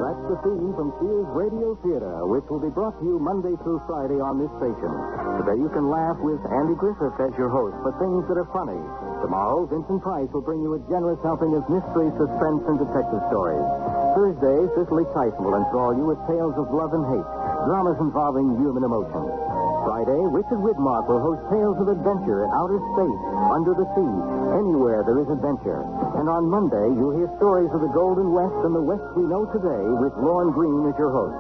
That's the theme from Sears Radio Theater, which will be brought to you Monday through Friday on this station. Today you can laugh with Andy Griffith as your host for things that are funny. Tomorrow, Vincent Price will bring you a generous helping of mystery, suspense, and detective stories. Thursday, Cicely Tyson will enthrall you with tales of love and hate, dramas involving human emotion. Friday, Richard Widmark will host tales of adventure in outer space, under the sea, anywhere there is adventure. And on Monday, you'll hear stories of the Golden West and the West we know today with Lorne Green as your host.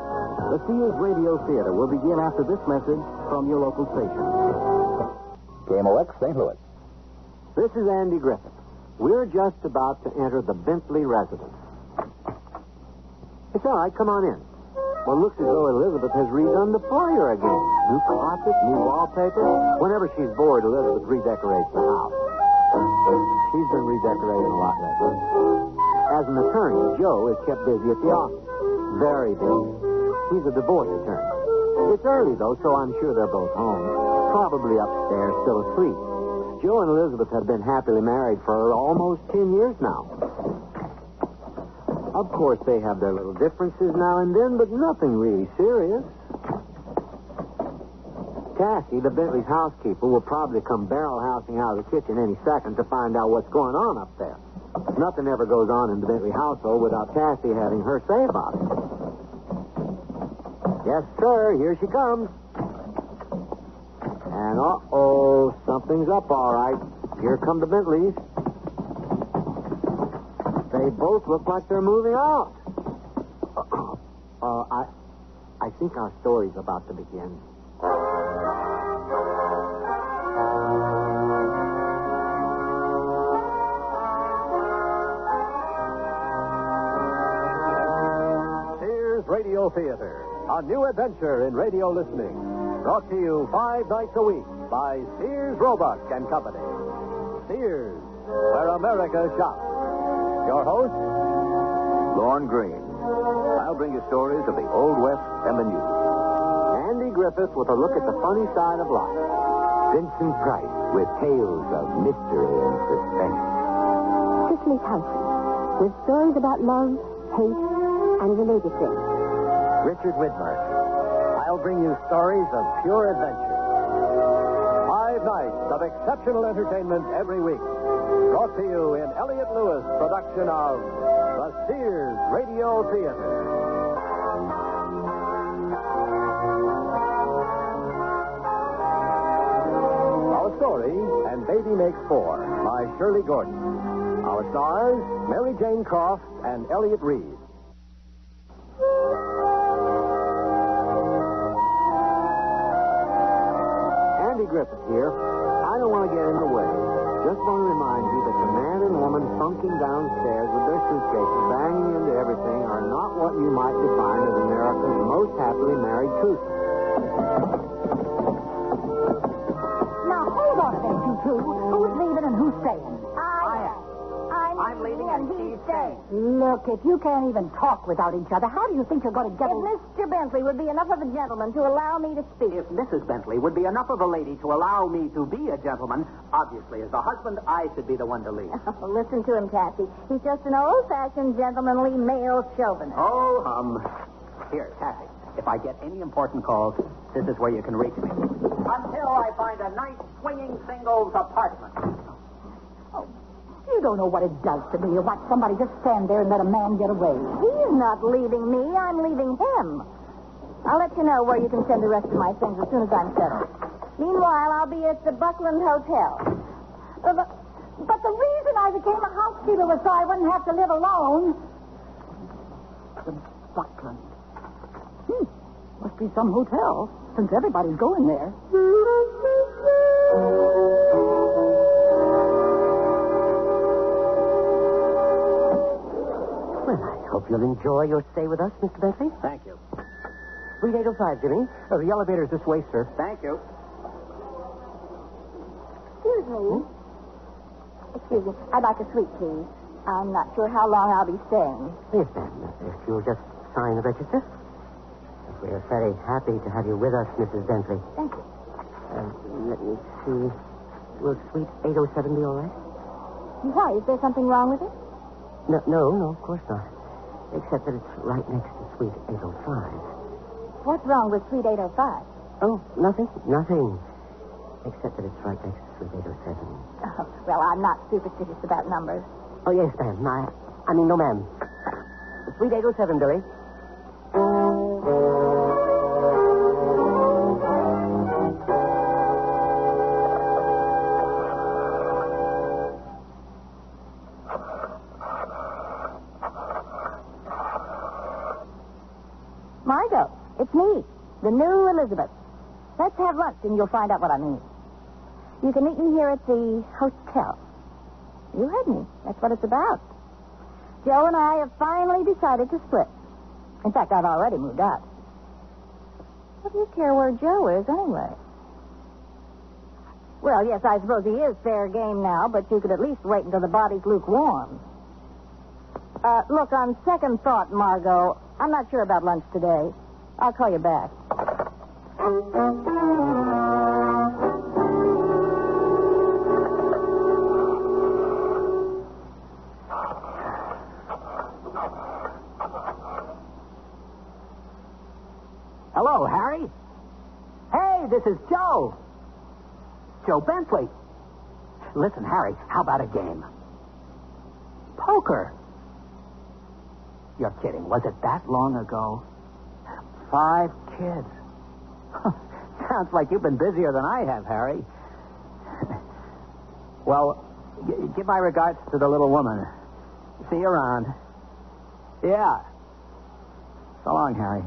The Sears Radio Theater will begin after this message from your local station. KMOX, St. Louis. This is Andy Griffith. We're just about to enter the Bentley residence. It's all right. Come on in. Well, it looks as though Elizabeth has redone the foyer again. New carpet, new wallpaper. Whenever she's bored, Elizabeth redecorates the house. She's been redecorating a lot lately. As an attorney, Joe is kept busy at the office. Very busy. He's a divorce attorney. It's early, though, so I'm sure they're both home. Probably upstairs, still asleep. Joe and Elizabeth have been happily married for almost 10 years now. Of course, they have their little differences now and then, but nothing really serious. Cassie, the Bentley's housekeeper, will probably come barrel-housing out of the kitchen any second to find out what's going on up there. Nothing ever goes on in the Bentley household without Cassie having her say about it. Yes, sir, here she comes. And, something's up, all right. Here come the Bentleys. They both look like they're moving out. I think our story's about to begin. Sears Radio Theater, a new adventure in radio listening. Brought to you 5 nights a week by Sears Roebuck and Company. Sears, where America shops. Your host, Lorne Green. I'll bring you stories of the Old West and the New. Andy Griffith with a look at the funny side of life. Vincent Price with tales of mystery and suspense. Cicely Tyson with stories about love, hate, and related things. Richard Widmark. I'll bring you stories of pure adventure. 5 nights of exceptional entertainment every week. Brought to you in Elliott Lewis' production of the Sears Radio Theater. Our story, And Baby Makes Four, by Shirley Gordon. Our stars, Mary Jane Croft and Elliott Reed. Andy Griffith here. I don't want to get in the way. Just want to remind you that the man and woman funking downstairs with their suitcases banging into everything are not what you might define as America's most happily married twosome. Now, hold on a minute, you two. Who's leaving and who's staying? I'm leaving and he's staying. Look, if you can't even talk without each other, how do you think you're going to get... If Mr. Bentley would be enough of a gentleman to allow me to speak. If Mrs. Bentley would be enough of a lady to allow me to be a gentleman, obviously, as the husband, I should be the one to lead. Oh, listen to him, Cassie. He's just an old-fashioned, gentlemanly male chauvinist. Oh, Here, Kathy, if I get any important calls, this is where you can reach me. Until I find a nice swinging singles apartment. You don't know what it does to me to watch somebody just stand there and let a man get away. He's not leaving me. I'm leaving him. I'll let you know where you can send the rest of my things as soon as I'm settled. Meanwhile, I'll be at the Buckland Hotel. But the reason I became a housekeeper was so I wouldn't have to live alone. The Buckland. Must be some hotel, since everybody's going there. Well, I hope you'll enjoy your stay with us, Mr. Bentley. Thank you. Suite 805, Jimmy. The elevator's this way, sir. Thank you. Excuse me. Excuse me. I'd like a suite, please. I'm not sure how long I'll be staying. Yes, ma'am. If you'll just sign the register. We're very happy to have you with us, Mrs. Bentley. Thank you. Let me see. Will Suite 807 be all right? Why? Is there something wrong with it? No, of course not. Except that it's right next to Suite 805. What's wrong with Suite 805? Oh, nothing. Except that it's right next to Suite 807. Oh, well, I'm not superstitious about numbers. Oh, yes, ma'am. I mean, no, ma'am. Suite 807, Billy. Margot, it's me, the new Elizabeth. Let's have lunch and you'll find out what I mean. You can meet me here at the hotel. You heard me. That's what it's about. Joe and I have finally decided to split. In fact, I've already moved out. What do you care where Joe is, anyway? Well, yes, I suppose he is fair game now, but you could at least wait until the body's lukewarm. Look, on second thought, Margot, I'm not sure about lunch today. I'll call you back. Hello, Harry. Hey, this is Joe. Joe Bentley. Listen, Harry, how about a game? Poker. You're kidding. Was it that long ago? 5 kids. Sounds like you've been busier than I have, Harry. Well, give my regards to the little woman. See you around. Yeah. So long, Harry.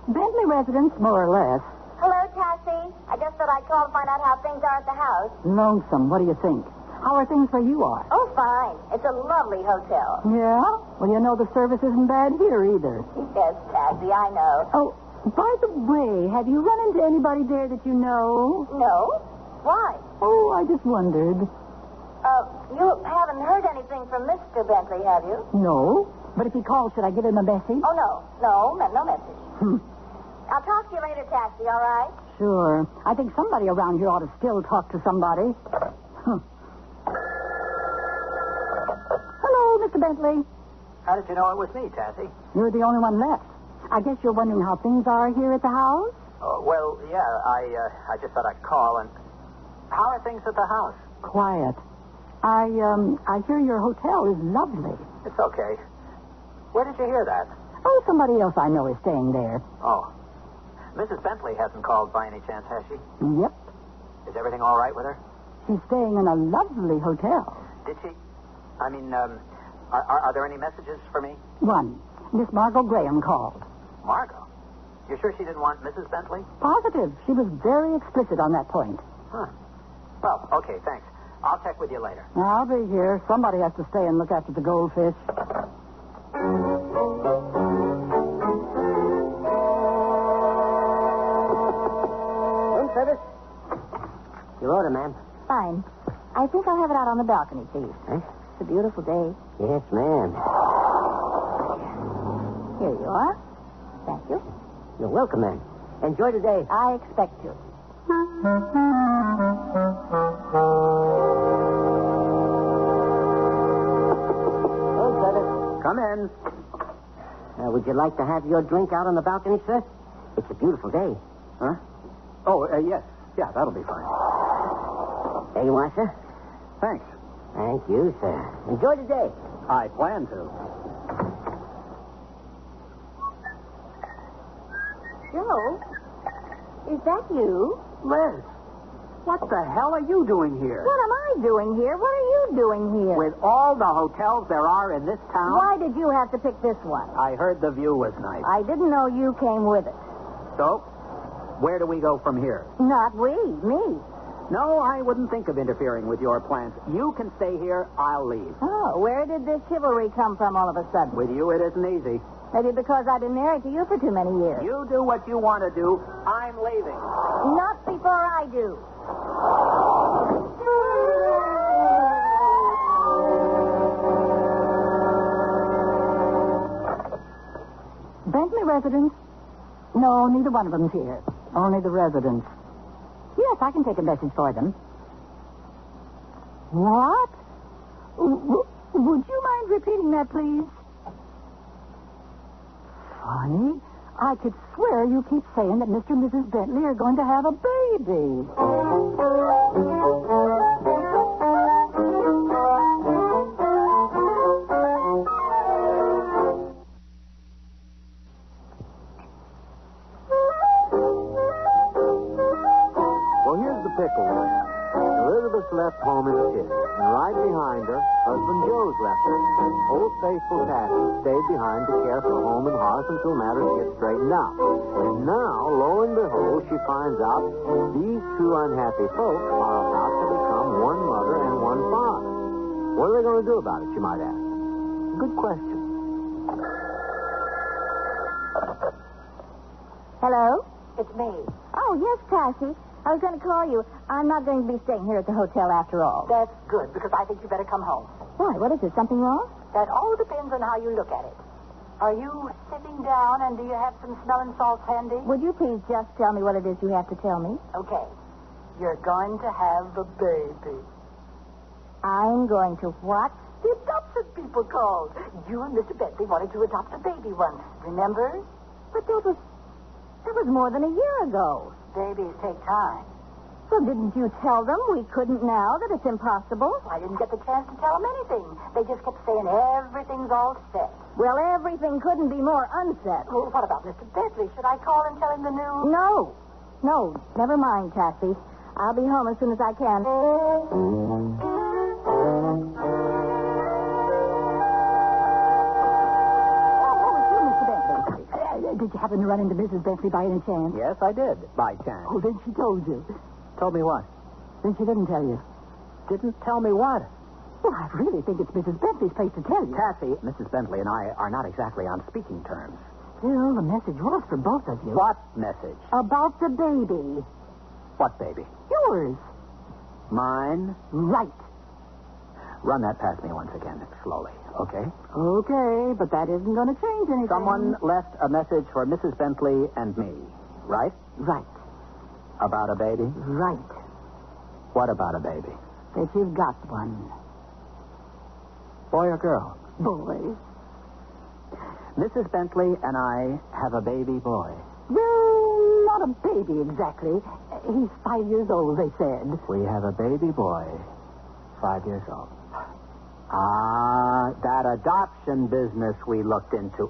Bentley residence, more or less. Hello, Cassie. I just thought I'd call to find out how things are at the house. Lonesome. What do you think? How are things where you are? Oh, fine. It's a lovely hotel. Yeah? Well, you know the service isn't bad here either. Yes, Cassie, I know. Oh, by the way, have you run into anybody there that you know? No? Why? Oh, I just wondered. You haven't heard anything from Mr. Bentley, have you? No. But if he calls, should I give him a message? Oh, no. No message. I'll talk to you later, Cassie, all right? Sure. I think somebody around here ought to still talk to somebody. Hello, Mr. Bentley. How did you know it was me, Tassie? You're the only one left. I guess you're wondering how things are here at the house? Well, yeah, I just thought I'd call and... How are things at the house? Quiet. I hear your hotel is lovely. It's okay. Where did you hear that? Oh, somebody else I know is staying there. Oh. Mrs. Bentley hasn't called by any chance, has she? Yep. Is everything all right with her? She's staying in a lovely hotel. Did she? I mean, are there any messages for me? One. Miss Margot Graham called. Margot? You sure she didn't want Mrs. Bentley? Positive. She was very explicit on that point. Huh. Well, okay, thanks. I'll check with you later. I'll be here. Somebody has to stay and look after the goldfish. Room service? Your order, ma'am. Fine. I think I'll have it out on the balcony, please. Huh? It's a beautiful day. Yes, ma'am. Here you are. Thank you. You're welcome, ma'am. Enjoy the day. I expect to. Room service. Come in. Would you like to have your drink out on the balcony, sir? It's a beautiful day. Huh? Oh, yes. Yeah, that'll be fine. There you are, sir. Thanks. Thank you, sir. Enjoy the day. I plan to. Joe, is that you? Liz, what the hell are you doing here? What am I doing here? What are you doing here? With all the hotels there are in this town? Why did you have to pick this one? I heard the view was nice. I didn't know you came with it. So, where do we go from here? Not we, me. No, I wouldn't think of interfering with your plans. You can stay here. I'll leave. Oh, where did this chivalry come from all of a sudden? With you, it isn't easy. Maybe because I've been married to you for too many years. You do what you want to do. I'm leaving. Not before I do. Bentley residents? No, neither one of them's here. Only the residents. Yes, I can take a message for them. What? Would you mind repeating that, please? Funny. I could swear you keep saying that Mr. and Mrs. Bentley are going to have a baby. Well, here's the pickle. Elizabeth's left home in Sears, and right behind her, husband Joe's left her. Old faithful Patty stayed behind to care for home and hearth until matters get straightened out. And now, lo and behold, she finds out these two unhappy folks are about to become one mother and one father. What are they going to do about it, you might ask? Good question. Hello? It's me. Oh, yes, Cassie. I was going to call you. I'm not going to be staying here at the hotel after all. That's good, because I think you better come home. Why? What is it? Something wrong? That all depends on how you look at it. Are you sitting down, and do you have some smelling salts handy? Would you please just tell me what it is you have to tell me? Okay. You're going to have a baby. I'm going to what? The adoption people called. You and Mr. Bentley wanted to adopt a baby once, remember? But that was more than a year ago. Babies take time. Well, didn't you tell them we couldn't now, that it's impossible? I didn't get the chance to tell them anything. They just kept saying everything's all set. Well, everything couldn't be more unset. Well, what about Mr. Bentley? Should I call and tell him the news? No, never mind, Cassie. I'll be home as soon as I can. Did you happen to run into Mrs. Bentley by any chance? Yes, I did, by chance. Oh, then she told you. Told me what? Then she didn't tell you. Didn't tell me what? Well, I really think it's Mrs. Bentley's place to tell you. Cassie, Mrs. Bentley and I are not exactly on speaking terms. Still, the message was for both of you. What message? About the baby. What baby? Yours. Mine? Right. Run that past me once again, slowly, okay? Okay, but that isn't going to change anything. Someone left a message for Mrs. Bentley and me, right? Right. About a baby? Right. What about a baby? That you've got one. Boy or girl? Boy. Mrs. Bentley and I have a baby boy. Well, not a baby exactly. He's 5 years old, they said. We have a baby boy, 5 years old. Ah, that adoption business we looked into.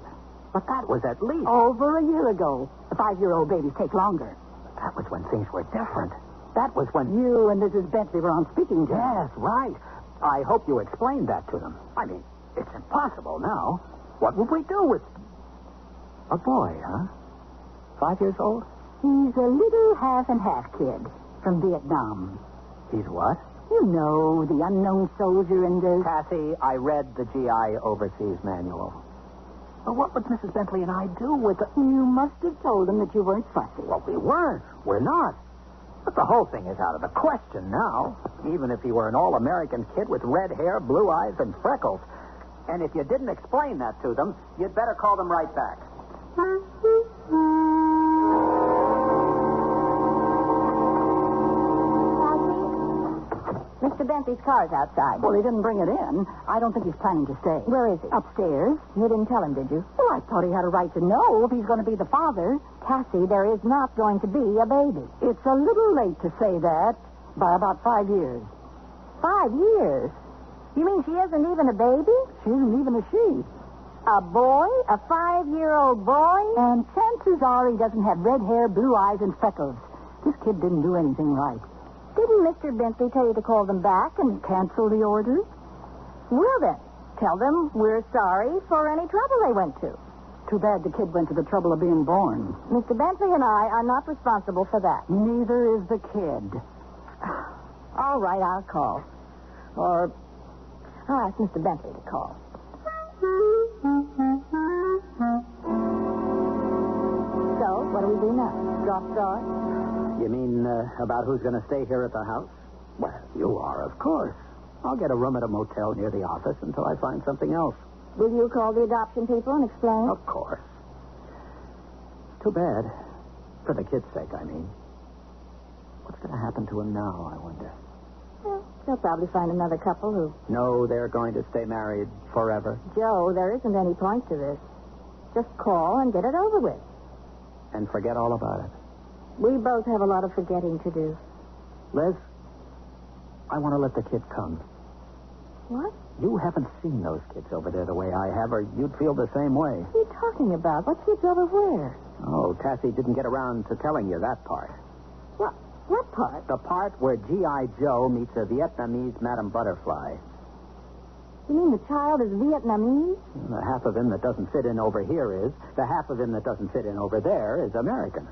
But that was at least... Over a year ago. 5-year-old babies take longer. That was when things were different. That was when... You and Mrs. Bentley were on speaking terms. Yes, right. I hope you explained that to them. I mean, it's impossible now. What would we do with... A boy, huh? 5 years old? He's a little half and half kid from Vietnam. He's what? You know, the unknown soldier in the... Cassie, I read the GI Overseas Manual. Well, what would Mrs. Bentley and I do with the... You must have told them that you weren't fussy. Well, we weren't. We're not. But the whole thing is out of the question now. Even if he were an all-American kid with red hair, blue eyes, and freckles. And if you didn't explain that to them, you'd better call them right back. Mr. Bentley's car's outside. Well, he didn't bring it in. I don't think he's planning to stay. Where is he? Upstairs. You didn't tell him, did you? Well, I thought he had a right to know if he's going to be the father. Cassie, there is not going to be a baby. It's a little late to say that. By about 5 years. 5 years? You mean she isn't even a baby? She isn't even a she. A boy? A 5-year-old boy? And chances are he doesn't have red hair, blue eyes, and freckles. This kid didn't do anything right. Didn't Mr. Bentley tell you to call them back and cancel the order? Well, then, tell them we're sorry for any trouble they went to. Too bad the kid went to the trouble of being born. Mr. Bentley and I are not responsible for that. Neither is the kid. All right, I'll call. Or I'll ask Mr. Bentley to call. So, what do we do now? Drop straws? You mean about who's going to stay here at the house? Well, you are, of course. I'll get a room at a motel near the office until I find something else. Will you call the adoption people and explain? Of course. Too bad. For the kid's sake, I mean. What's going to happen to him now, I wonder? Well, they'll probably find another couple who... No, they're going to stay married forever. Joe, there isn't any point to this. Just call and get it over with. And forget all about it. We both have a lot of forgetting to do. Liz, I want to let the kid come. What? You haven't seen those kids over there the way I have, or you'd feel the same way. What are you talking about? What kids over where? Oh, Tassie didn't get around to telling you that part. What part? The part where G.I. Joe meets a Vietnamese Madame Butterfly. You mean the child is Vietnamese? The half of him that doesn't fit in over here is. The half of him that doesn't fit in over there is American.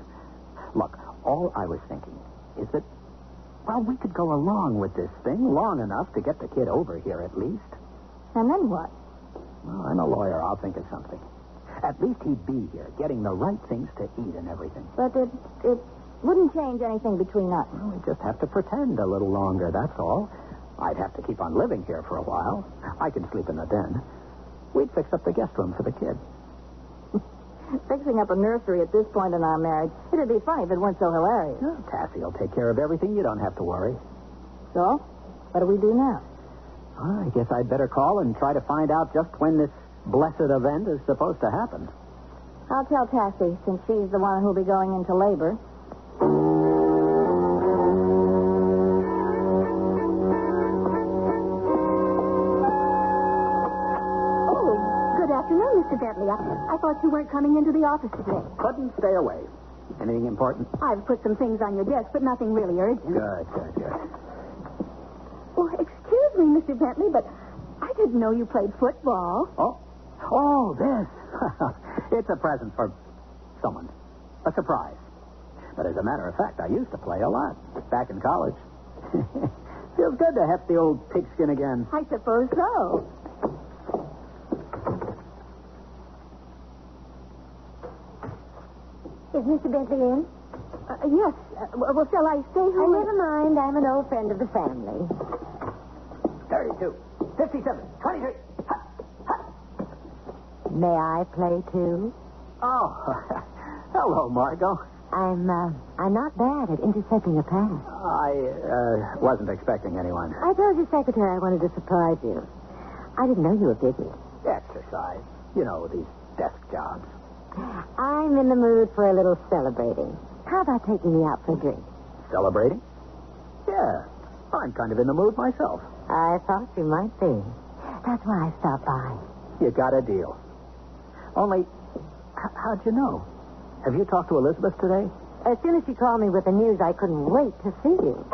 Look, all I was thinking is that, well, we could go along with this thing long enough to get the kid over here at least. And then what? Well, I'm a lawyer. I'll think of something. At least he'd be here, getting the right things to eat and everything. But it wouldn't change anything between us. Well, we just have to pretend a little longer, that's all. I'd have to keep on living here for a while. I can sleep in the den. We'd fix up the guest room for the kid. Fixing up a nursery at this point in our marriage, it'd be funny if it weren't so hilarious. Oh, Tassie will take care of everything. You don't have to worry. So, what do we do now? Well, I guess I'd better call and try to find out just when this blessed event is supposed to happen. I'll tell Tassie, since she's the one who'll be going into labor. Afternoon, Mr. Bentley. I thought you weren't coming into the office today. Couldn't stay away. Anything important? I've put some things on your desk, but nothing really urgent. Good. Well, excuse me, Mr. Bentley, but I didn't know you played football. Oh, this. It's a present for someone. A surprise. But as a matter of fact, I used to play a lot back in college. Feels good to heft the old pigskin again. I suppose so. Is Mr. Bentley in? Yes. Well, shall I stay home? Never mind. I'm an old friend of the family. 32, 57, 23. May I play, too? Oh, hello, Margot. I'm not bad at intercepting a pass. I wasn't expecting anyone. I told your secretary I wanted to surprise you. I didn't know you were busy. Exercise. You know, these desk jobs. I'm in the mood for a little celebrating. How about taking me out for a drink? Celebrating? Yeah, I'm kind of in the mood myself. I thought you might be. That's why I stopped by. You got a deal. Only, how'd you know? Have you talked to Elizabeth today? As soon as she called me with the news, I couldn't wait to see you.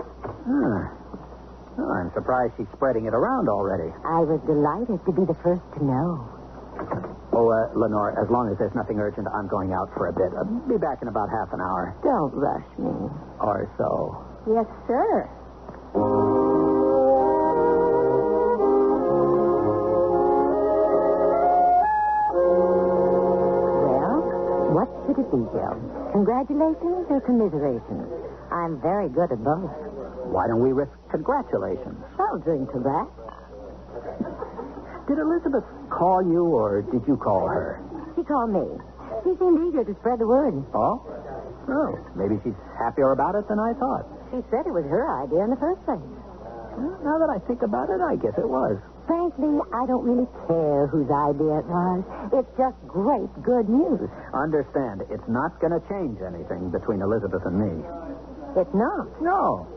Well, I'm surprised she's spreading it around already. I was delighted to be the first to know. Oh, Lenore, as long as there's nothing urgent, I'm going out for a bit. I'll be back in about half an hour. Don't rush me. Or so. Yes, sir. Well, what should it be, Joe? Congratulations or commiserations? I'm very good at both. Why don't we risk congratulations? I'll drink to that. Did Elizabeth call you, or did you call her? She called me. She seemed eager to spread the word. Oh, maybe she's happier about it than I thought. She said it was her idea in the first place. Well, now that I think about it, I guess it was. Frankly, I don't really care whose idea it was. It's just great, good news. Understand, it's not going to change anything between Elizabeth and me. It's not. No.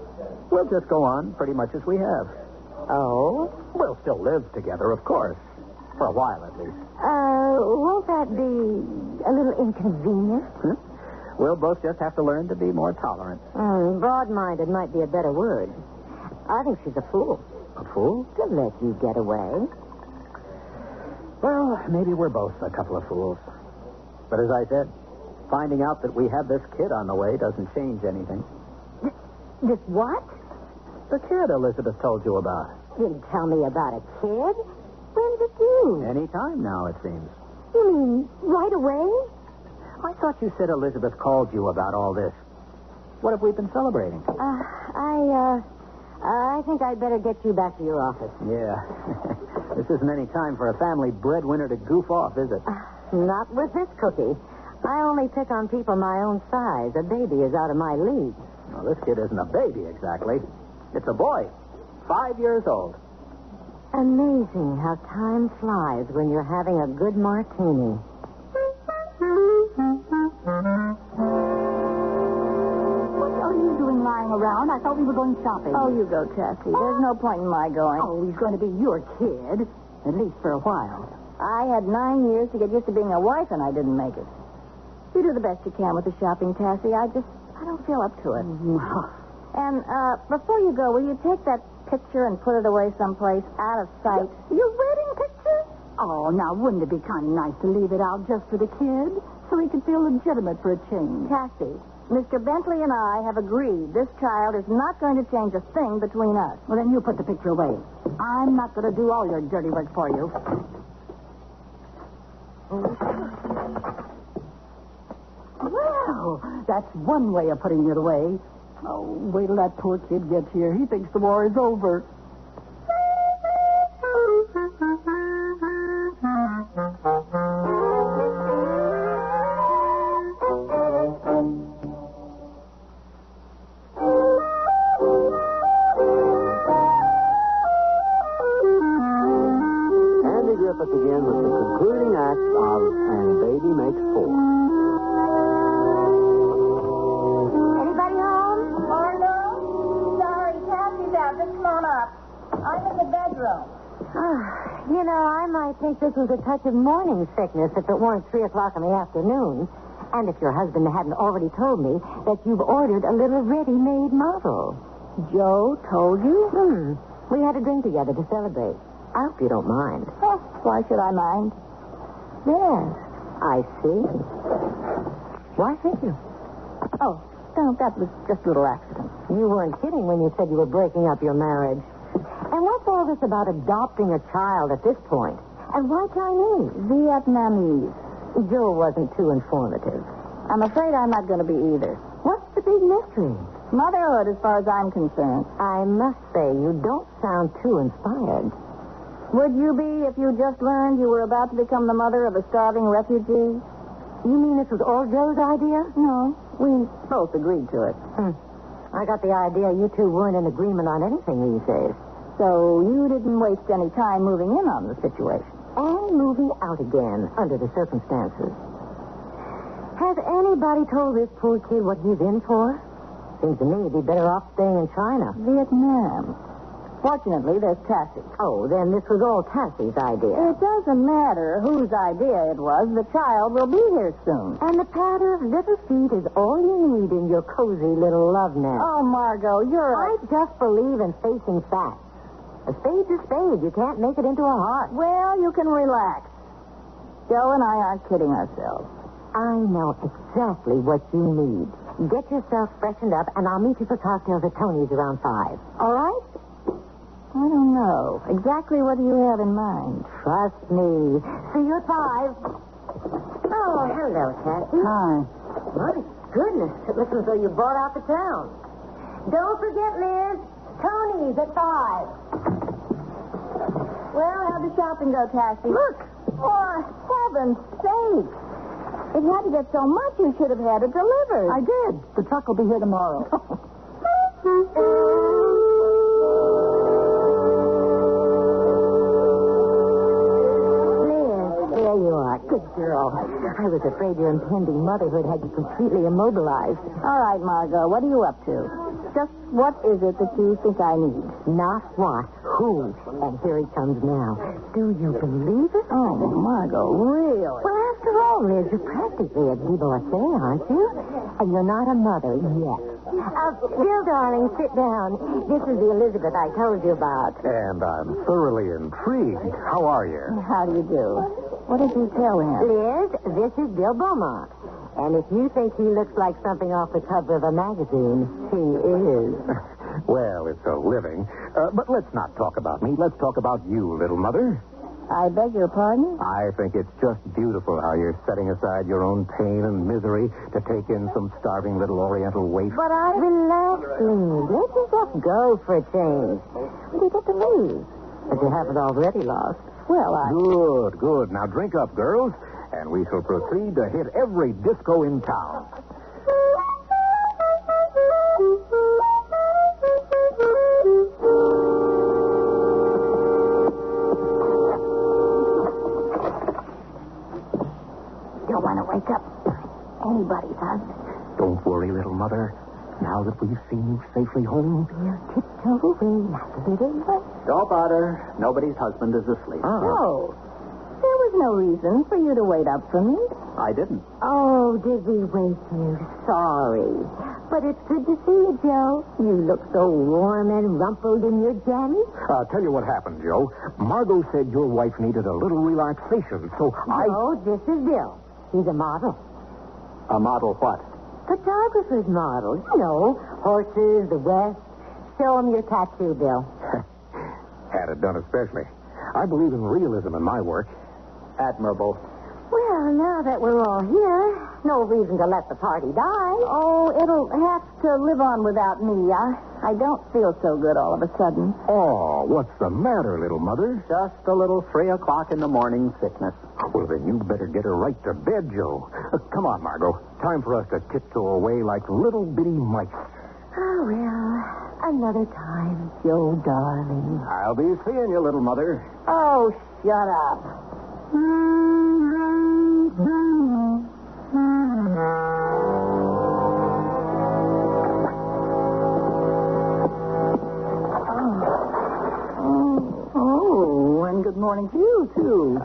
We'll just go on pretty much as we have. Oh? We'll still live together, of course. For a while, at least. Won't that be a little inconvenient? We'll both just have to learn to be more tolerant. Broad-minded might be a better word. I think she's a fool. A fool? To let you get away. Well, maybe we're both a couple of fools. But as I said, finding out that we have this kid on the way doesn't change anything. This what? The kid Elizabeth told you about. Didn't tell me about a kid? When's it due? Any time now, it seems. You mean right away? I thought you said Elizabeth called you about all this. What have we been celebrating? I think I'd better get you back to your office. Yeah. This isn't any time for a family breadwinner to goof off, is it? Not with this cookie. I only pick on people my own size. A baby is out of my league. Well, this kid isn't a baby exactly. It's a boy, 5 years old. Amazing how time flies when you're having a good martini. What are you doing lying around? I thought we were going shopping. Oh, you go, Tessie. There's no point in my going. Oh, he's going to be your kid, at least for a while. I had 9 years to get used to being a wife, and I didn't make it. You do the best you can with the shopping, Tessie. I don't feel up to it. And before you go, will you take that picture and put it away someplace out of sight? Your wedding picture? Oh, now, wouldn't it be kind of nice to leave it out just for the kid? So he could feel legitimate for a change. Cassie, Mr. Bentley and I have agreed this child is not going to change a thing between us. Well, then you put the picture away. I'm not going to do all your dirty work for you. Well, that's one way of putting it away. Oh, wait till that poor kid gets here. He thinks the war is over. Andy Griffith again with the concluding act of And Baby Makes Four. Anybody home? Margo? Sorry, Cassie's out. Just come on up. I'm in the bedroom. You know, I might think this was a touch of morning sickness if it weren't 3 o'clock in the afternoon. And if your husband hadn't already told me that you've ordered a little ready-made model. Joe told you? We had a drink together to celebrate. I hope you don't mind. Oh, why should I mind? Yes, I see. Why should you? Oh, no, that was just a little accident. You weren't kidding when you said you were breaking up your marriage. And what's all this about adopting a child at this point? And why Chinese? Vietnamese. Joe wasn't too informative. I'm afraid I'm not going to be either. What's the big mystery? Motherhood, as far as I'm concerned. I must say, you don't sound too inspired. Would you be if you just learned you were about to become the mother of a starving refugee? You mean this was all Joe's idea? No, we both agreed to it. I got the idea you two weren't in agreement on anything these days. So you didn't waste any time moving in on the situation. And moving out again, under the circumstances. Has anybody told this poor kid what he's in for? Seems to me he'd be better off staying in China. Vietnam. Fortunately, there's Tassie. Oh, then this was all Tassie's idea. It doesn't matter whose idea it was. The child will be here soon. And the patter of little feet is all you need in your cozy little love nest. Oh, Margot, I just believe in facing facts. A spade's a spade. You can't make it into a heart. Well, you can relax. Joe and I aren't kidding ourselves. I know exactly what you need. Get yourself freshened up, and I'll meet you for cocktails at Tony's around 5. All right? I don't know. Exactly what do you have in mind? Trust me. See you at 5. Oh, hello, Cassie. Hi. My goodness. It looks as though you bought out the town. Don't forget, Liz. Tony's at 5. Well, how'd the shopping go, Tassie? Look. For heaven's sake. It had to get so much you should have had it delivered. I did. The truck will be here tomorrow. Liz, there you are. Good girl. I was afraid your impending motherhood had you completely immobilized. All right, Margot, what are you up to? Just what is it that you think I need? Not what, who. And here he comes now. Do you believe it? Oh, Margot, really? Well, after all, Liz, you're practically a divorcee, aren't you? And you're not a mother yet. Bill, darling, sit down. This is the Elizabeth I told you about. And I'm thoroughly intrigued. How are you? How do you do? What did you tell him? Liz, this is Bill Beaumont. And if you think he looks like something off the cover of a magazine, he is. Well, it's a living. But let's not talk about me. Let's talk about you, little mother. I beg your pardon? I think it's just beautiful how you're setting aside your own pain and misery to take in some starving little Oriental waif. But Relax, Liz. Let yourself go for a change. What do you get to lose? If you haven't already lost. Well, Good. Now drink up, girls. and we shall proceed to hit every disco in town. Don't want to wake up anybody's husband. Don't worry, little mother. Now that we've seen you safely home. We'll tiptoe away like a little boy. Don't bother. Nobody's husband is asleep. Oh, there was no reason for you to wait up for me. I didn't. Oh, did we wake you? Sorry. But it's good to see you, Joe. You look so warm and rumpled in your jammies. I'll tell you what happened, Joe. Margot said your wife needed a little relaxation, so Oh, this is Bill. He's a model. A model what? Photographer's model. You know, horses, the West. Show him your tattoo, Bill. Had it done especially. I believe in realism in my work. Admirable. Well, now that we're all here, no reason to let the party die. Oh, it'll have to live on without me. I don't feel so good all of a sudden. Oh, what's the matter, little mother? Just a little 3 o'clock in the morning sickness. Well, then you better get her right to bed, Joe. Come on, Margot. Time for us to tiptoe away like little bitty mice. Oh, well, another time, Joe, darling. I'll be seeing you, little mother. Oh, shut up. Oh, and good morning to you, too.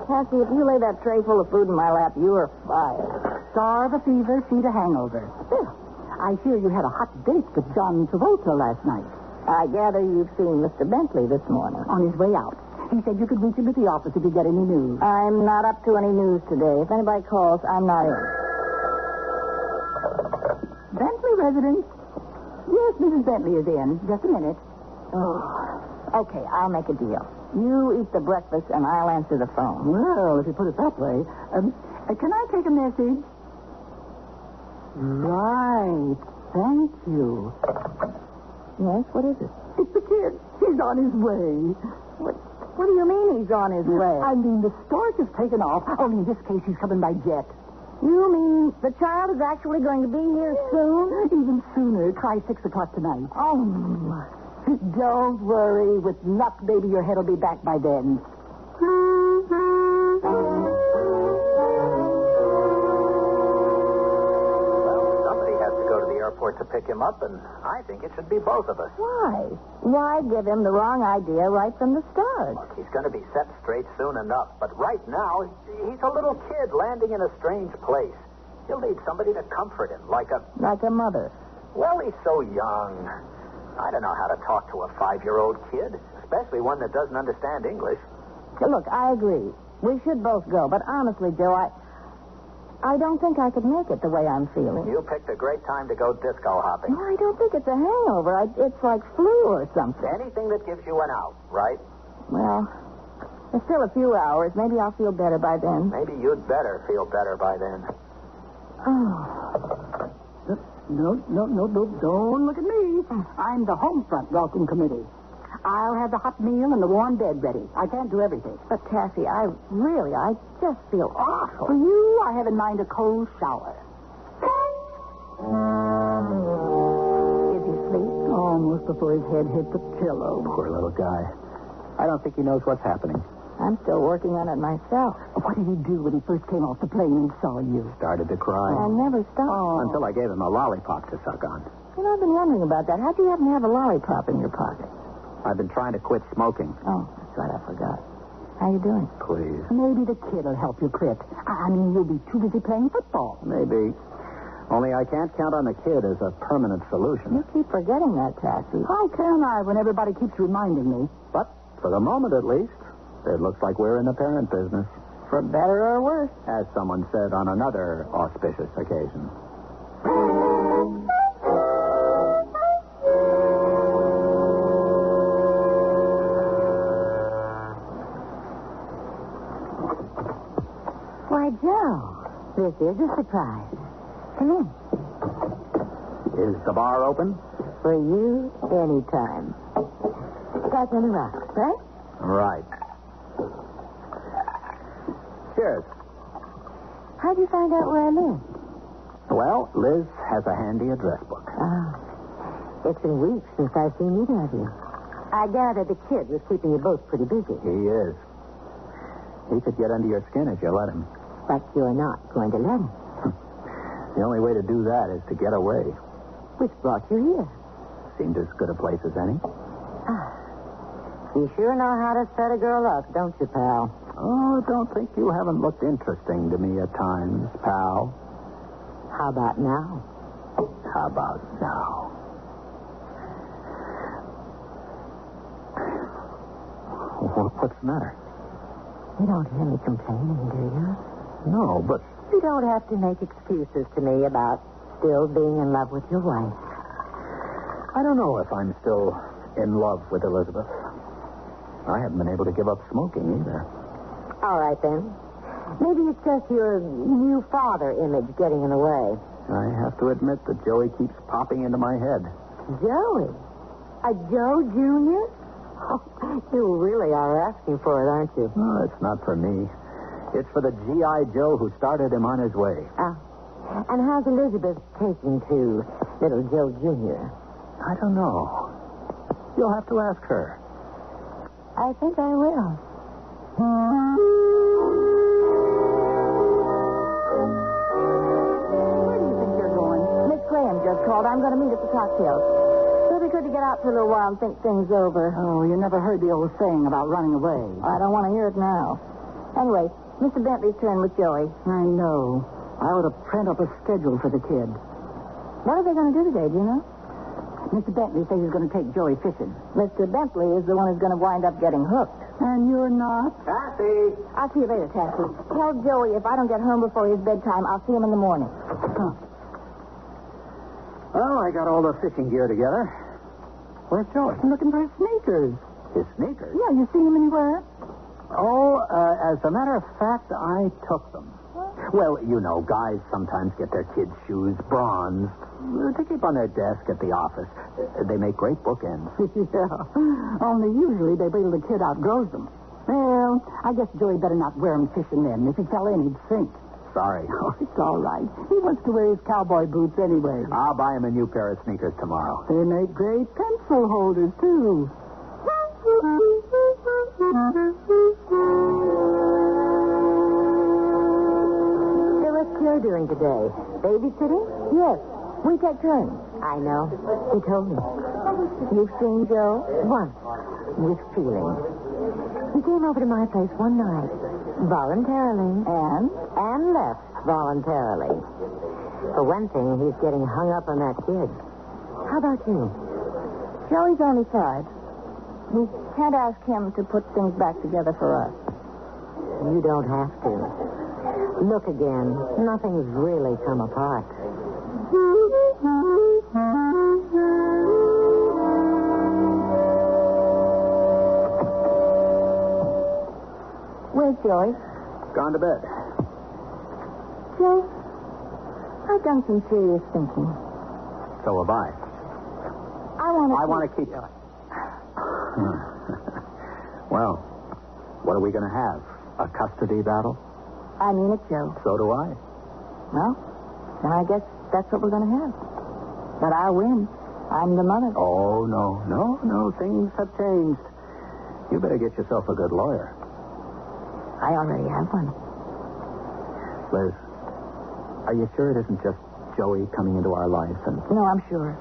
Cassie, if you lay that tray full of food in my lap, you are fired. Starve a fever, feed a hangover. Well, I hear you had a hot date with John Travolta last night. I gather you've seen Mr. Bentley this morning. On his way out. He said you could reach him at the office if you get any news. I'm not up to any news today. If anybody calls, I'm not in. Bentley residence? Yes, Mrs. Bentley is in. Just a minute. Oh. Okay, I'll make a deal. You eat the breakfast, and I'll answer the phone. Well, if you put it that way. Can I take a message? Right. Thank you. Yes, what is it? It's the kid. He's on his way. What do you mean he's on his way? I mean, the stork is taken off. Only in this case, he's coming by jet. You mean the child is actually going to be here soon? Even sooner. Try 6 o'clock tonight. Oh, don't worry. With luck, baby, your head will be back by then. Well, somebody has to go to the airport to pick him up, and I think it should be both of us. why? Why give him the wrong idea right from the start? Look, he's going to be set straight soon enough, but right now, he's a little kid landing in a strange place. He'll need somebody to comfort him, like a... Like a mother. Well, he's so young. I don't know how to talk to a 5-year-old kid, especially one that doesn't understand English. Look, I agree. We should both go, but honestly, Joe, I don't think I could make it the way I'm feeling. You picked a great time to go disco hopping. No, I don't think it's a hangover. It's like flu or something. Anything that gives you an out, right? Well, there's still a few hours. Maybe I'll feel better by then. Maybe you'd better feel better by then. Oh. No, don't look at me. I'm the home front welcome committee. I'll have the hot meal and the warm bed ready. I can't do everything. But, Cassie, I just feel awful. For you, I have in mind a cold shower. Is he asleep? Almost before his head hit the pillow. Poor little guy. I don't think he knows what's happening. I'm still working on it myself. What did he do when he first came off the plane and saw you? Started to cry. I never stopped. Until I gave him a lollipop to suck on. You know, I've been wondering about that. How'd you happen to have a lollipop in your pocket? I've been trying to quit smoking. Oh, that's right, I forgot. How you doing? Please. Maybe the kid will help you quit. I mean, you'll be too busy playing football. Maybe. Only I can't count on the kid as a permanent solution. You keep forgetting that, Cassie. How can I when everybody keeps reminding me? But for the moment, at least, it looks like we're in the parent business. For better or worse. As someone said on another auspicious occasion. Why, Joe, this is a surprise. Come in. Is the bar open? For you, anytime. That's on the rocks, right? Right. Cheers. How'd you find out where I live? Well, Liz has a handy address book. It's been weeks since I've seen either of you. I gather the kid was keeping you both pretty busy. He is. He could get under your skin if you let him. But you're not going to let him. The only way to do that is to get away. Which brought you here? Seemed as good a place as any. You sure know how to set a girl up, don't you, pal? Oh, don't think you haven't looked interesting to me at times, pal. How about now? How about now? What's the matter? You don't hear me complaining, do you? No, but... You don't have to make excuses to me about still being in love with your wife. I don't know if I'm still in love with Elizabeth. I haven't been able to give up smoking either. All right, then. Maybe it's just your new father image getting in the way. I have to admit that Joey keeps popping into my head. Joey? A Joe Jr.? Oh, you really are asking for it, aren't you? No, it's not for me. It's for the G.I. Joe who started him on his way. And how's Elizabeth taking to little Joe Jr.? I don't know. You'll have to ask her. I think I will. Where do you think you're going? Miss Graham just called. I'm going to meet at the cocktails. It'll be good to get out for a little while and think things over. Oh, you never heard the old saying about running away. I don't want to hear it now. Anyway, Mr. Bentley's turn with Joey. I know. I ought to print up a schedule for the kid. What are they going to do today, do you know? Mr. Bentley says he's going to take Joey fishing. Mr. Bentley is the one who's going to wind up getting hooked. And you're not? Kathy! I'll see you later, Tassie. Tell Joey if I don't get home before his bedtime, I'll see him in the morning. Huh. Well, I got all the fishing gear together. Where's Joey? I'm looking for his sneakers. His sneakers? Yeah, you seen him anywhere? Oh, as a matter of fact, I took them. Well, you know, guys sometimes get their kids' shoes bronzed to keep on their desk at the office. They make great bookends. Yeah. Only usually they wait till the kid outgrows them. Well, I guess Joey better not wear them fishing then. If he fell in, he'd sink. Sorry. Oh, it's all right. He wants to wear his cowboy boots anyway. I'll buy him a new pair of sneakers tomorrow. They make great pencil holders, too. So what's Joe doing today? Babysitting? Yes, we take turns. I know. He told me. You've seen Joe? Once. With feeling. He came over to my place one night. Voluntarily. And left voluntarily. For one thing, he's getting hung up on that kid. How about you? Joey's only 5. We can't ask him to put things back together for us. You don't have to. Look again. Nothing's really come apart. Where's Joey? Gone to bed. Joe, I've done some serious thinking. So have I. I want to keep... Well, what are we going to have? A custody battle? I mean it, Joe. So do I. Well, then I guess that's what we're going to have. But I'll win. I'm the mother. Oh, no. Things have changed. You better get yourself a good lawyer. I already have one. Liz, are you sure it isn't just Joey coming into our life and... No, I'm sure.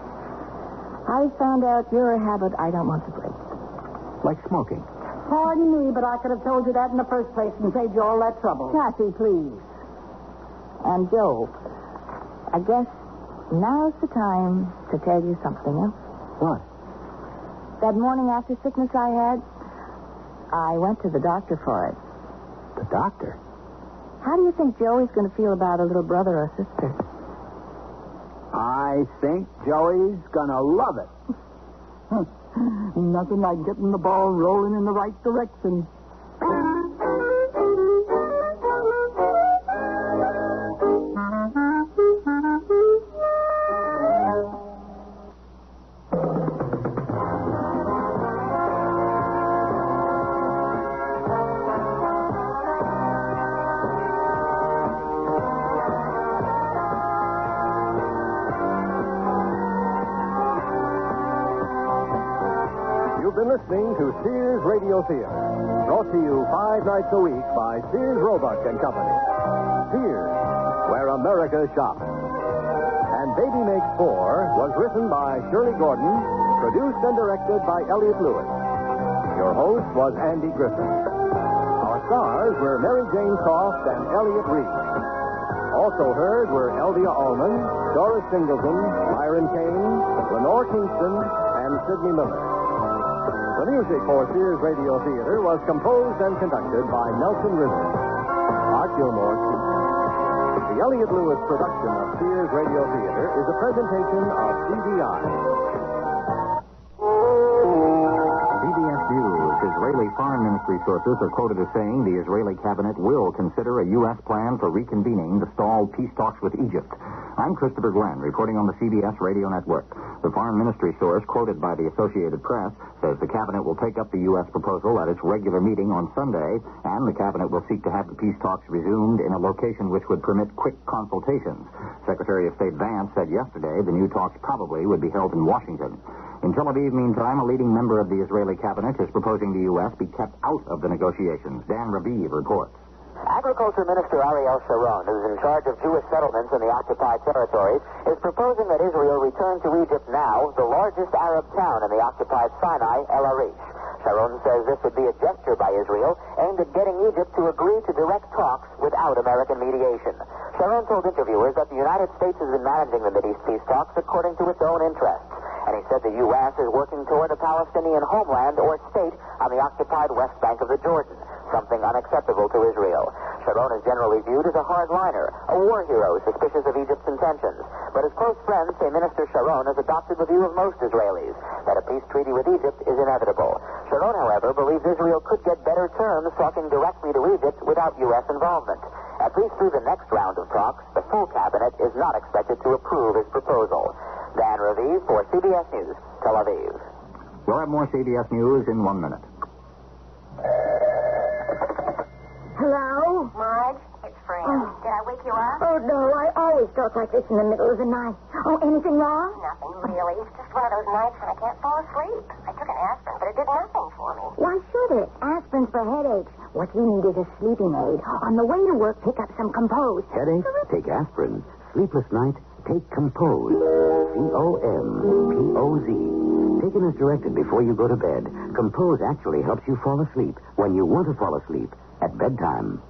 I found out you're a habit I don't want to break. like smoking? Pardon me, but I could have told you that in the first place and saved you all that trouble. Kathy, please. And Joe, I guess now's the time to tell you something else. What? That morning after sickness I had, I went to the doctor for it. The doctor? How do you think Joey's going to feel about a little brother or sister? I think Joey's gonna love it. Nothing like getting the ball rolling in the right direction. You've been listening to Sears Radio Theater, brought to you 5 nights a week by Sears Roebuck and Company. Sears, where America shops. And Baby Makes 4 was written by Shirley Gordon, produced and directed by Elliott Lewis. Your host was Andy Griffith. Our stars were Mary Jane Croft and Elliott Reed. Also heard were Elvia Ullman, Doris Singleton, Myron Kane, Lenore Kingston, and Sidney Miller. The music for Sears Radio Theater was composed and conducted by Nelson Riddle. Art Gilmore speaks. The Elliott Lewis production of Sears Radio Theater is a presentation of CBI. CBS News. Israeli Foreign Ministry sources are quoted as saying the Israeli cabinet will consider a U.S. plan for reconvening the stalled peace talks with Egypt. I'm Christopher Glenn, reporting on the CBS radio network. The Foreign Ministry source, quoted by the Associated Press, says the cabinet will take up the U.S. proposal at its regular meeting on Sunday, and the cabinet will seek to have the peace talks resumed in a location which would permit quick consultations. Secretary of State Vance said yesterday the new talks probably would be held in Washington. In Tel Aviv, meantime, a leading member of the Israeli cabinet is proposing the U.S. be kept out of the negotiations. Dan Raviv reports. Agriculture Minister Ariel Sharon, who's in charge of Jewish settlements in the occupied territories, is proposing that Israel return to Egypt now, the largest Arab town in the occupied Sinai, El Arish. Sharon says this would be a gesture by Israel aimed at getting Egypt to agree to direct talks without American mediation. Sharon told interviewers that the United States has been managing the Mideast peace talks according to its own interests. And he said the U.S. is working toward a Palestinian homeland or state on the occupied West Bank of the Jordan, something unacceptable to Israel. Sharon is generally viewed as a hardliner, a war hero suspicious of Egypt's intentions. But his close friends say Minister Sharon has adopted the view of most Israelis, that a peace treaty with Egypt is inevitable. Sharon, however, believes Israel could get better terms talking directly to Egypt without U.S. involvement. At least through the next round of talks, the full cabinet is not expected to approve his proposal. Dan Raviv for CBS News, Tel Aviv. We'll have more CBS News in 1 minute. Hello? Marge, it's Fran. Did I wake you up? Oh, no, I always talk like this in the middle of the night. Oh, anything wrong? Nothing, really. It's just one of those nights when I can't fall asleep. I took an aspirin, but it did nothing for me. Why should it? Aspirin's for headaches. What you need is a sleeping aid. On the way to work, pick up some Compose. Headache? Take aspirin. Sleepless night? Take Compose. Compoz. Taken as directed before you go to bed, Compose actually helps you fall asleep when you want to fall asleep at bedtime.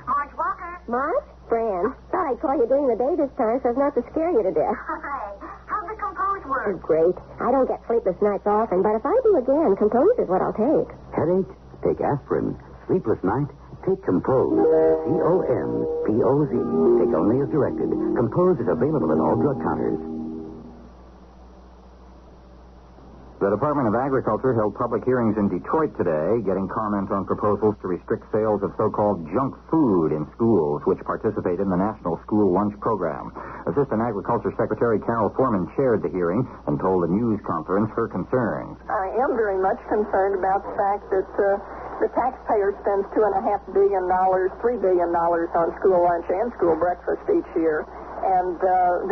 Marge Walker. Marge? Fran. Thought I'd call you during the day this time so as not to scare you to death. Hi. How's the Compose work? Oh, great. I don't get sleepless nights often, but if I do again, Compose is what I'll take. Headache? Take aspirin. Sleepless night? Take Compose. Compoz. Take only as directed. Compose is available at all drug counters. The Department of Agriculture held public hearings in Detroit today, getting comment on proposals to restrict sales of so-called junk food in schools, which participate in the National School Lunch Program. Assistant Agriculture Secretary Carol Foreman chaired the hearing and told a news conference her concerns. I am very much concerned about the fact that the taxpayer spends $2.5 billion, $3 billion on school lunch and school breakfast each year. And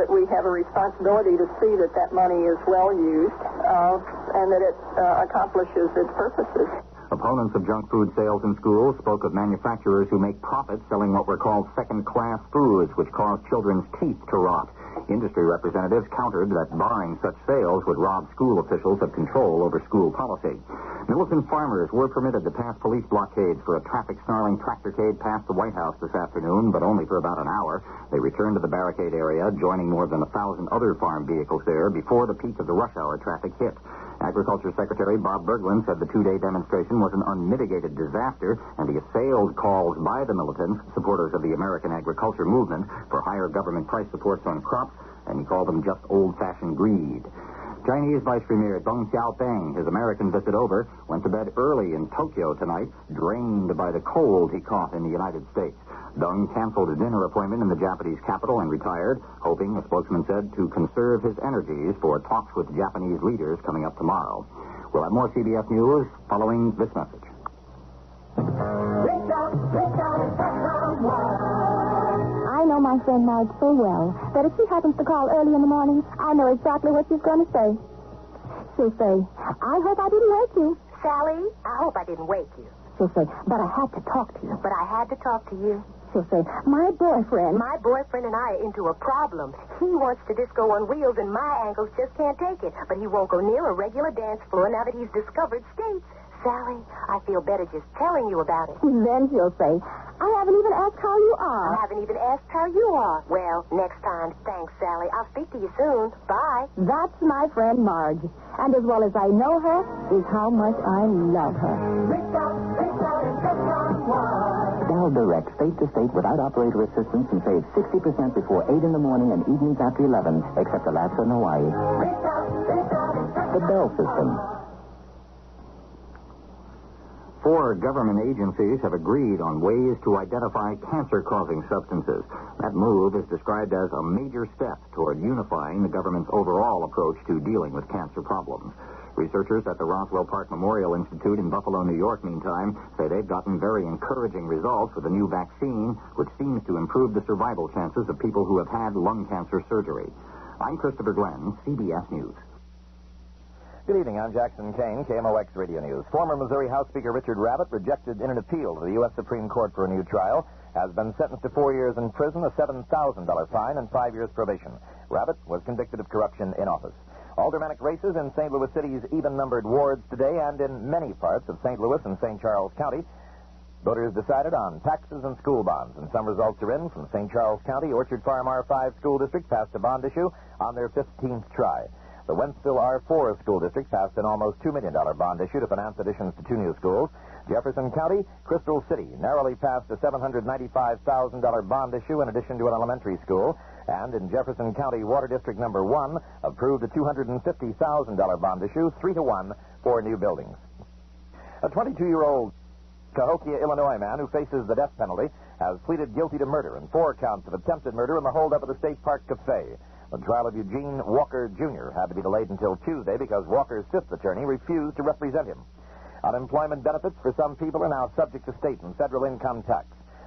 that we have a responsibility to see that that money is well used and that it accomplishes its purposes. Opponents of junk food sales in schools spoke of manufacturers who make profits selling what were called second-class foods, which cause children's teeth to rot. Industry representatives countered that barring such sales would rob school officials of control over school policy. Militant farmers were permitted to pass police blockades for a traffic-snarling tractorcade past the White House this afternoon, but only for about an hour. They returned to the barricade area, joining more than 1,000 other farm vehicles there before the peak of the rush hour traffic hit. Agriculture Secretary Bob Berglund said the two-day demonstration was an unmitigated disaster, and he assailed calls by the militants, supporters of the American agriculture movement, for higher government price supports on crops, and he called them just old-fashioned greed. Chinese Vice Premier Deng Xiaoping, his American visit over, went to bed early in Tokyo tonight, drained by the cold he caught in the United States. Deng canceled a dinner appointment in the Japanese capital and retired, hoping, a spokesman said, to conserve his energies for talks with Japanese leaders coming up tomorrow. We'll have more CBS News following this message. I know my friend Marge so well that if she happens to call early in the morning, I know exactly what she's going to say. She'll say, I hope I didn't wake you. Sally, I hope I didn't wake you. She'll say, but I had to talk to you. But I had to talk to you. She'll say, my boyfriend. My boyfriend and I are into a problem. He wants to disco on wheels, and my ankles just can't take it. But he won't go near a regular dance floor now that he's discovered skates. Sally, I feel better just telling you about it. Then she'll say, I haven't even asked how you are. I haven't even asked how you are. Well, next time. Thanks, Sally. I'll speak to you soon. Bye. That's my friend Marge. And as well as I know her is how much I love her. Dial direct state to state without operator assistance and save 60% before 8 in the morning and evenings after 11, except Alaska and Hawaii. The Bell System. 4 government agencies have agreed on ways to identify cancer-causing substances. That move is described as a major step toward unifying the government's overall approach to dealing with cancer problems. Researchers at the Roswell Park Memorial Institute in Buffalo, New York, meantime, say they've gotten very encouraging results with a new vaccine, which seems to improve the survival chances of people who have had lung cancer surgery. I'm Christopher Glenn, CBS News. Good evening. I'm Jackson Kane, KMOX Radio News. Former Missouri House Speaker Richard Rabbitt, rejected in an appeal to the U.S. Supreme Court for a new trial, has been sentenced to 4 years in prison, a $7,000 fine, and 5 years probation. Rabbitt was convicted of corruption in office. Aldermanic races in St. Louis City's even-numbered wards today, and in many parts of St. Louis and St. Charles County, voters decided on taxes and school bonds, and some results are in from St. Charles County. Orchard Farm R5 School District passed a bond issue on their 15th try. The Wentzville R4 School District passed an almost $2 million bond issue to finance additions to 2 new schools. Jefferson County, Crystal City narrowly passed a $795,000 bond issue in addition to an elementary school. And in Jefferson County, Water District Number 1 approved a $250,000 bond issue, 3-1, for new buildings. A 22-year-old Cahokia, Illinois man who faces the death penalty has pleaded guilty to murder and 4 counts of attempted murder in the holdup at the State Park Cafe. The trial of Eugene Walker, Jr. had to be delayed until Tuesday because Walker's 5th attorney refused to represent him. Unemployment benefits for some people are now subject to state and federal income tax.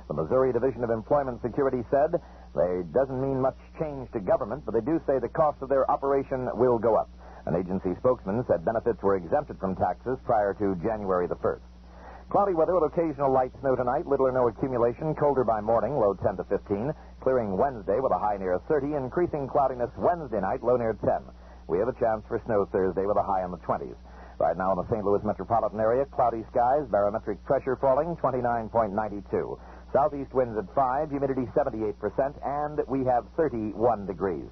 The Missouri Division of Employment Security said they doesn't mean much change to government, but they do say the cost of their operation will go up. An agency spokesman said benefits were exempted from taxes prior to January the 1st. Cloudy weather with occasional light snow tonight, little or no accumulation, colder by morning, low 10 to 15. Clearing Wednesday with a high near 30, increasing cloudiness Wednesday night, low near 10. We have a chance for snow Thursday with a high in the 20s. Right now in the St. Louis metropolitan area, cloudy skies, barometric pressure falling, 29.92. Southeast winds at 5, humidity 78%, and we have 31 degrees.